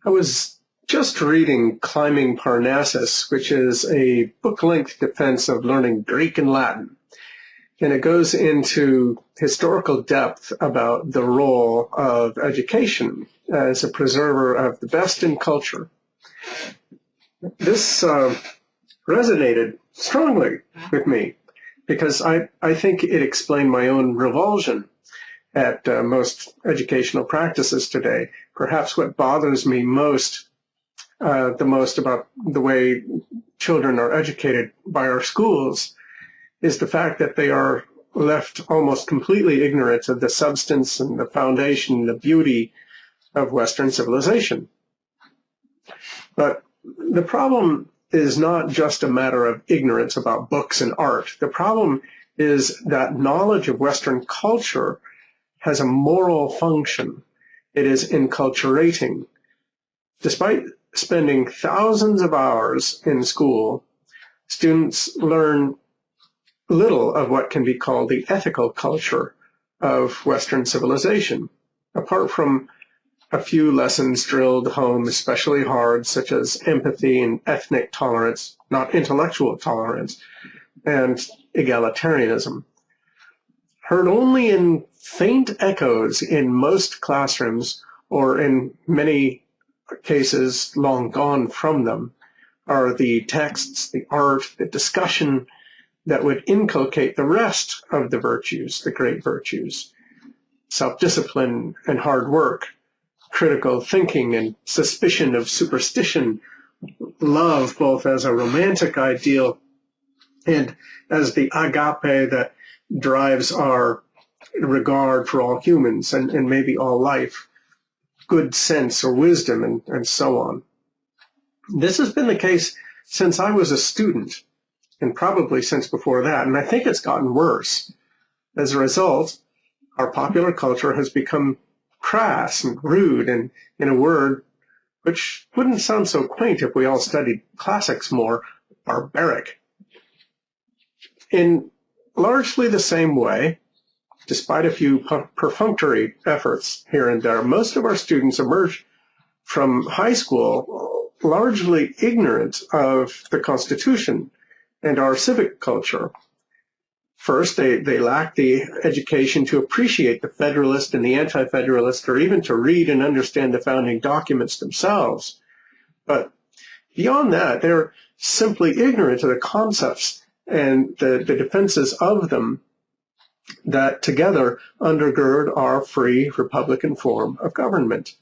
I was just reading Climbing Parnassus, which is a book-length defense of learning Greek and Latin. And it goes into historical depth about the role of education as a preserver of the best in culture. This resonated strongly with me because I think it explained my own revulsion at most educational practices today. Perhaps what bothers me the most about the way children are educated by our schools is the fact that they are left almost completely ignorant of the substance and the foundation, the beauty of Western civilization. But the problem is not just a matter of ignorance about books and art. The problem is that knowledge of Western culture has a moral function. It is enculturating. Despite spending thousands of hours in school, students learn little of what can be called the ethical culture of Western civilization, apart from a few lessons drilled home especially hard, such as empathy and ethnic tolerance, not intellectual tolerance, and egalitarianism. Heard only in faint echoes in most classrooms, or in many cases long gone from them, are the texts, the art, the discussion that would inculcate the rest of the virtues, the great virtues: self-discipline and hard work, critical thinking and suspicion of superstition, love both as a romantic ideal and as the agape that drives our regard for all humans and maybe all life, good sense or wisdom, and so on. This has been the case since I was a student, and probably since before that, and I think it's gotten worse. As a result, our popular culture has become crass and rude, and, in a word which wouldn't sound so quaint if we all studied classics more, barbaric. In largely the same way, despite a few perfunctory efforts here and there, most of our students emerge from high school largely ignorant of the Constitution and our civic culture. First, they lack the education to appreciate the Federalist and the Anti-Federalist, or even to read and understand the founding documents themselves. But beyond that, they're simply ignorant of the concepts and the defenses of them that together undergird our free Republican form of government.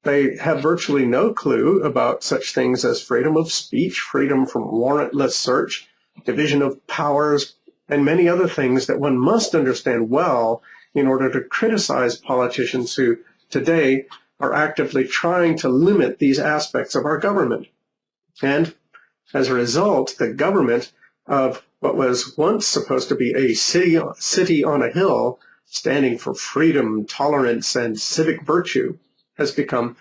They have virtually no clue about such things as freedom of speech, freedom from warrantless search, division of powers, and many other things that one must understand well in order to criticize politicians who today are actively trying to limit these aspects of our government. And as a result, the government of what was once supposed to be a city on a hill, standing for freedom, tolerance, and civic virtue, has become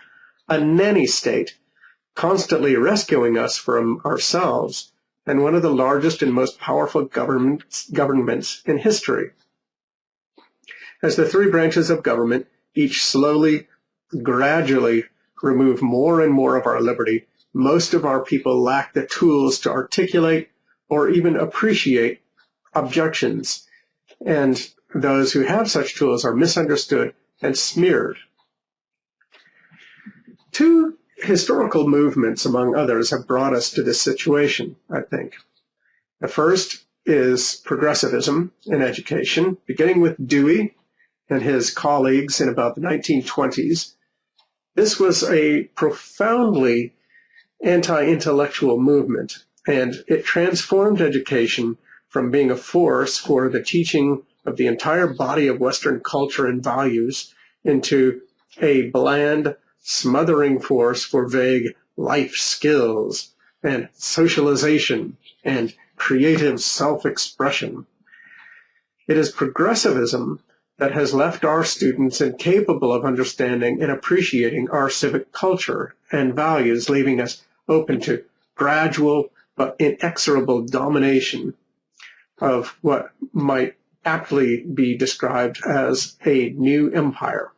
a nanny state, constantly rescuing us from ourselves, and one of the largest and most powerful governments in history. As the three branches of government each slowly, gradually remove more and more of our liberty, most of our people lack the tools to articulate or even appreciate objections, and those who have such tools are misunderstood and smeared. Two historical movements, among others, have brought us to this situation, I think. The first is progressivism in education, beginning with Dewey and his colleagues in about the 1920s. This was a profoundly anti-intellectual movement, and it transformed education from being a force for the teaching of the entire body of Western culture and values into a bland, smothering force for vague life skills and socialization and creative self-expression. It is progressivism that has left our students incapable of understanding and appreciating our civic culture and values, leaving us open to gradual but inexorable domination of what might aptly be described as a new empire.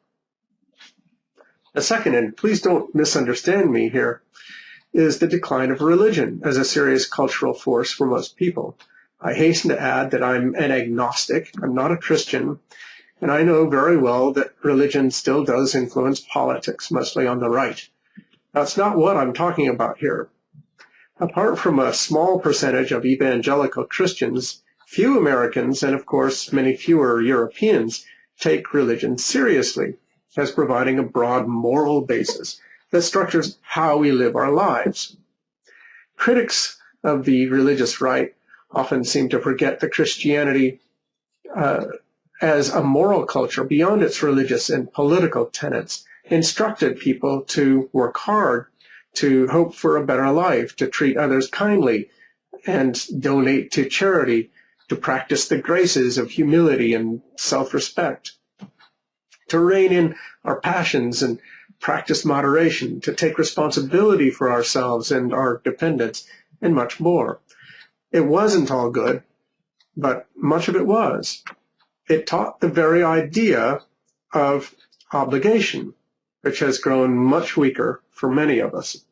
The second, and please don't misunderstand me here, is the decline of religion as a serious cultural force for most people. I hasten to add that I'm an agnostic. I'm not a Christian, and I know very well that religion still does influence politics, mostly on the right. That's not what I'm talking about here. Apart from a small percentage of evangelical Christians, few Americans, and of course many fewer Europeans, take religion seriously as providing a broad moral basis that structures how we live our lives. Critics of the religious right often seem to forget that Christianity as a moral culture beyond its religious and political tenets instructed people to work hard, to hope for a better life, to treat others kindly, and donate to charity, to practice the graces of humility and self-respect, to rein in our passions and practice moderation, to take responsibility for ourselves and our dependents, and much more. It wasn't all good, but much of it was. It taught the very idea of obligation, which has grown much weaker for many of us.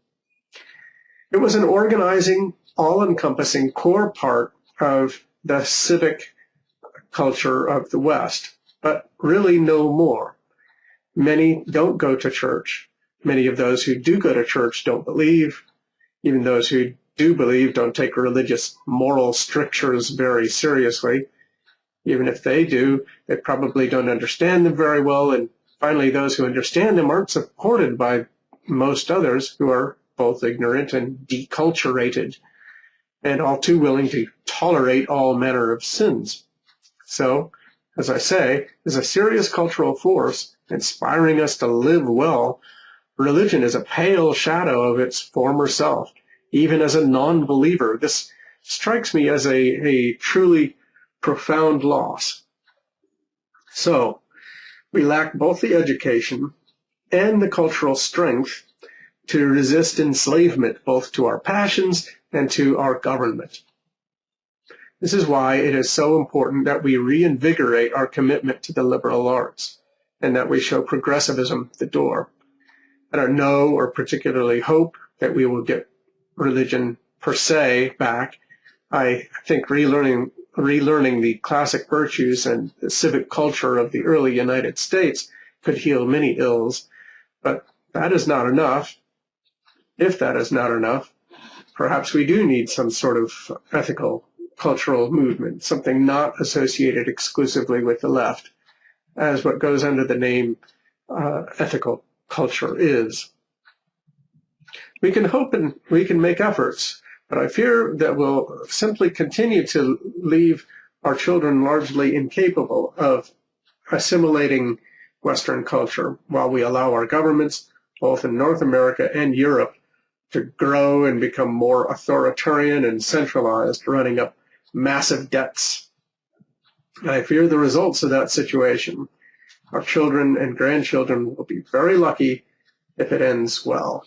It was an organizing, all-encompassing core part of the civic culture of the West, but really no more. Many don't go to church. Many of those who do go to church don't believe. Even those who do believe don't take religious moral strictures very seriously. Even if they do, they probably don't understand them very well. And finally, those who understand them aren't supported by most others who are both ignorant and deculturated and all too willing to tolerate all manner of sins. So, as I say, as a serious cultural force inspiring us to live well, religion is a pale shadow of its former self. Even as a non-believer, this strikes me as a truly profound loss. So, we lack both the education and the cultural strength to resist enslavement both to our passions and to our government. This is why it is so important that we reinvigorate our commitment to the liberal arts and that we show progressivism the door. I don't know or particularly hope that we will get religion per se back. I think relearning the classic virtues and the civic culture of the early United States could heal many ills, but that is not enough. If that is not enough, perhaps we do need some sort of ethical cultural movement, something not associated exclusively with the left, as what goes under the name ethical culture is. We can hope and we can make efforts, but I fear that we'll simply continue to leave our children largely incapable of assimilating Western culture while we allow our governments, both in North America and Europe, to grow and become more authoritarian and centralized, running up massive debts. I fear the results of that situation. Our children and grandchildren will be very lucky if it ends well.